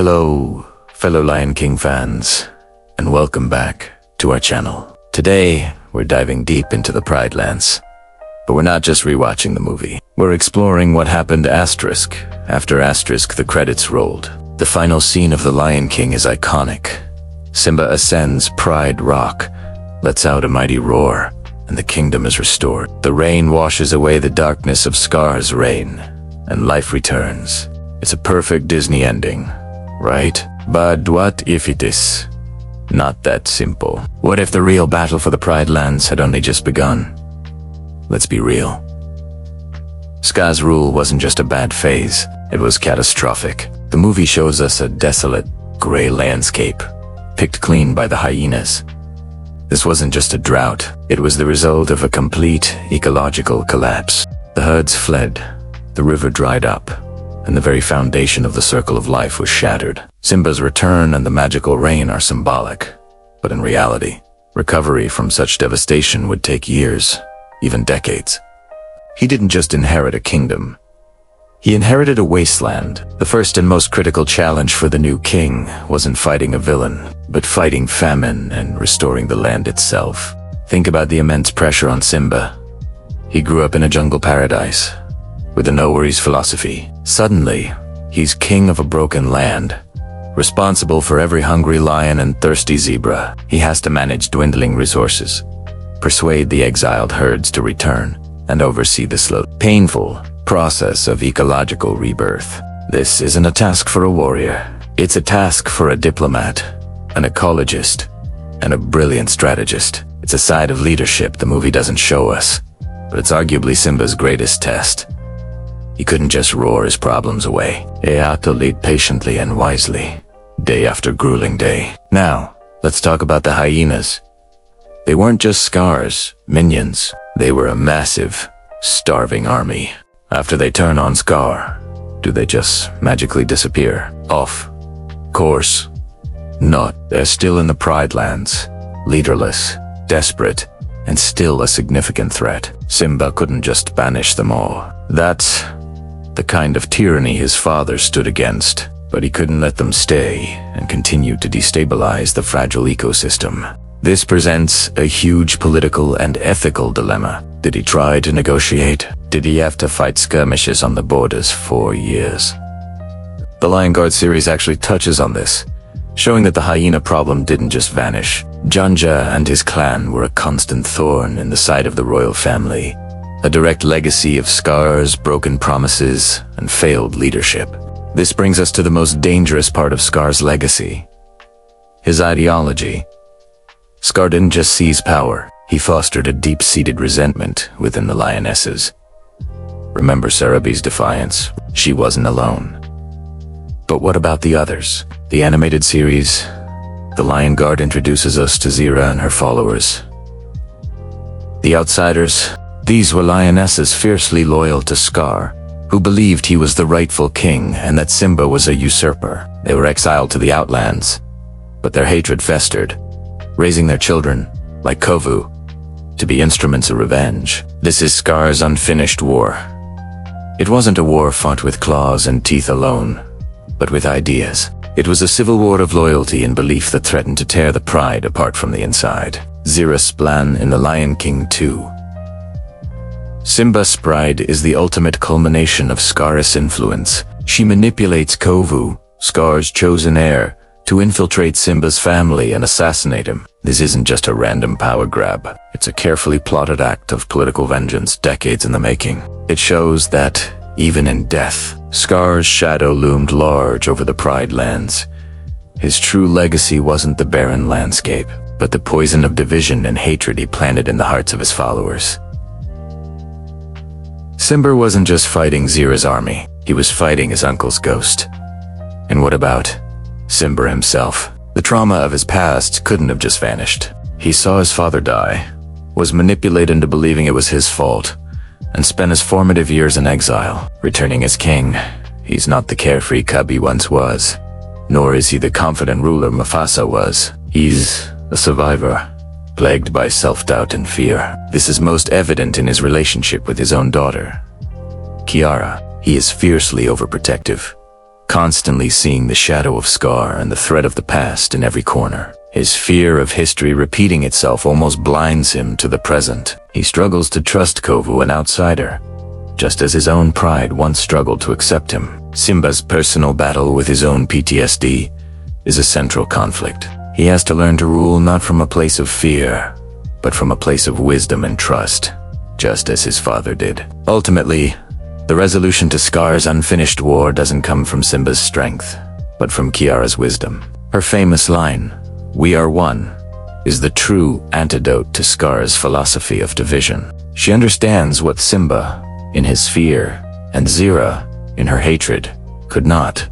Hello, fellow Lion King fans, and welcome back to our channel. Today, we're diving deep into the Pride Lands. But we're not just rewatching the movie. We're exploring what happened asterisk after asterisk the credits rolled. The final scene of The Lion King is iconic. Simba ascends Pride Rock, lets out a mighty roar, and the kingdom is restored. The rain washes away the darkness of Scar's reign, and life returns. It's a perfect Disney ending, right? But what if it is not that simple? What if the real battle for the Pride Lands had only just begun? Let's be real. Scar's rule wasn't just a bad phase, it was catastrophic. The movie shows us a desolate, gray landscape, picked clean by the hyenas. This wasn't just a drought, it was the result of a complete ecological collapse. The herds fled, the river dried up, and the very foundation of the circle of life was shattered. Simba's return and the magical rain are symbolic, but in reality, recovery from such devastation would take years, even decades. He didn't just inherit a kingdom. He inherited a wasteland. The first and most critical challenge for the new king wasn't fighting a villain, but fighting famine and restoring the land itself. Think about the immense pressure on Simba. He grew up in a jungle paradise, with a no-worries philosophy. Suddenly, he's king of a broken land, responsible for every hungry lion and thirsty zebra. He has to manage dwindling resources, persuade the exiled herds to return, and oversee the slow, painful process of ecological rebirth. This isn't a task for a warrior. It's a task for a diplomat, an ecologist, and a brilliant strategist. It's a side of leadership the movie doesn't show us, but it's arguably Simba's greatest test. He couldn't just roar his problems away. He had to lead patiently and wisely, day after grueling day. Now, let's talk about the hyenas. They weren't just Scar's minions. They were a massive, starving army. After they turn on Scar, do they just magically disappear? Off course not. They're still in the Pride Lands, leaderless, desperate, and still a significant threat. Simba couldn't just banish them all. That's the kind of tyranny his father stood against, but he couldn't let them stay and continue to destabilize the fragile ecosystem. This presents a huge political and ethical dilemma. Did he try to negotiate? Did he have to fight skirmishes on the borders for years? The Lion Guard series actually touches on this, showing that the hyena problem didn't just vanish. Janja and his clan were a constant thorn in the side of the royal family, a direct legacy of Scar's broken promises and failed leadership. This brings us to the most dangerous part of Scar's legacy: his ideology. Scar didn't just seize power, he fostered a deep-seated resentment within the lionesses. Remember Sarabi's defiance? She wasn't alone. But what about the others? The animated series, The Lion Guard, introduces us to Zira and her followers. The outsiders, these were lionesses fiercely loyal to Scar, who believed he was the rightful king and that Simba was a usurper. They were exiled to the outlands, but their hatred festered, raising their children, like Kovu, to be instruments of revenge. This is Scar's unfinished war. It wasn't a war fought with claws and teeth alone, but with ideas. It was a civil war of loyalty and belief that threatened to tear the pride apart from the inside. Zira's plan in The Lion King 2. Simba's pride is the ultimate culmination of Scar's influence. She manipulates Kovu, Scar's chosen heir, to infiltrate Simba's family and assassinate him. This isn't just a random power grab. It's a carefully plotted act of political vengeance, decades in the making. It shows that, even in death, Scar's shadow loomed large over the Pride Lands. His true legacy wasn't the barren landscape, but the poison of division and hatred he planted in the hearts of his followers. Simba wasn't just fighting Zira's army, he was fighting his uncle's ghost. And what about Simba himself? The trauma of his past couldn't have just vanished. He saw his father die, was manipulated into believing it was his fault, and spent his formative years in exile. Returning as king, he's not the carefree cub he once was, nor is he the confident ruler Mufasa was. He's a survivor, plagued by self-doubt and fear. This is most evident in his relationship with his own daughter, Kiara. He is fiercely overprotective, constantly seeing the shadow of Scar and the threat of the past in every corner. His fear of history repeating itself almost blinds him to the present. He struggles to trust Kovu, an outsider, just as his own pride once struggled to accept him. Simba's personal battle with his own PTSD is a central conflict. He has to learn to rule not from a place of fear, but from a place of wisdom and trust, just as his father did. Ultimately, the resolution to Scar's unfinished war doesn't come from Simba's strength, but from Kiara's wisdom. Her famous line, "We are one," is the true antidote to Scar's philosophy of division. She understands what Simba, in his fear, and Zira, in her hatred, could not.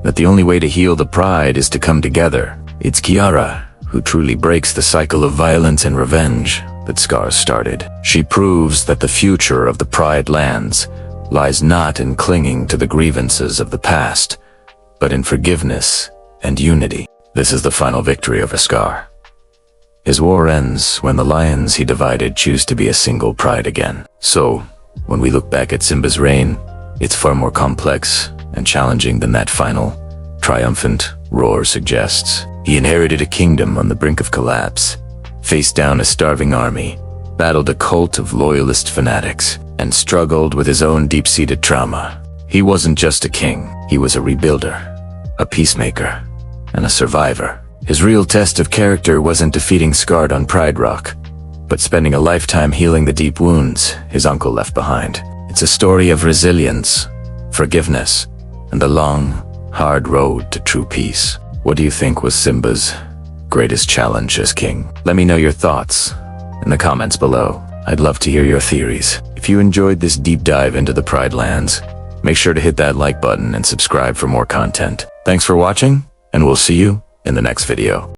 That the only way to heal the pride is to come together. It's Kiara who truly breaks the cycle of violence and revenge that Scar started. She proves that the future of the Pride lands lies not in clinging to the grievances of the past, but in forgiveness and unity. This is the final victory over Scar. His war ends when the lions he divided choose to be a single pride again. So, when we look back at Simba's reign, it's far more complex and challenging than that final, triumphant roar suggests. He inherited a kingdom on the brink of collapse, faced down a starving army, battled a cult of loyalist fanatics, and struggled with his own deep-seated trauma. He wasn't just a king, he was a rebuilder, a peacemaker, and a survivor. His real test of character wasn't defeating Scar on Pride Rock, but spending a lifetime healing the deep wounds his uncle left behind. It's a story of resilience, forgiveness, and the long, hard road to true peace. What do you think was Simba's greatest challenge as king? Let me know your thoughts in the comments below. I'd love to hear your theories. If you enjoyed this deep dive into the Pride lands, make sure to hit that like button and subscribe for more content. Thanks for watching, and we'll see you in the next video.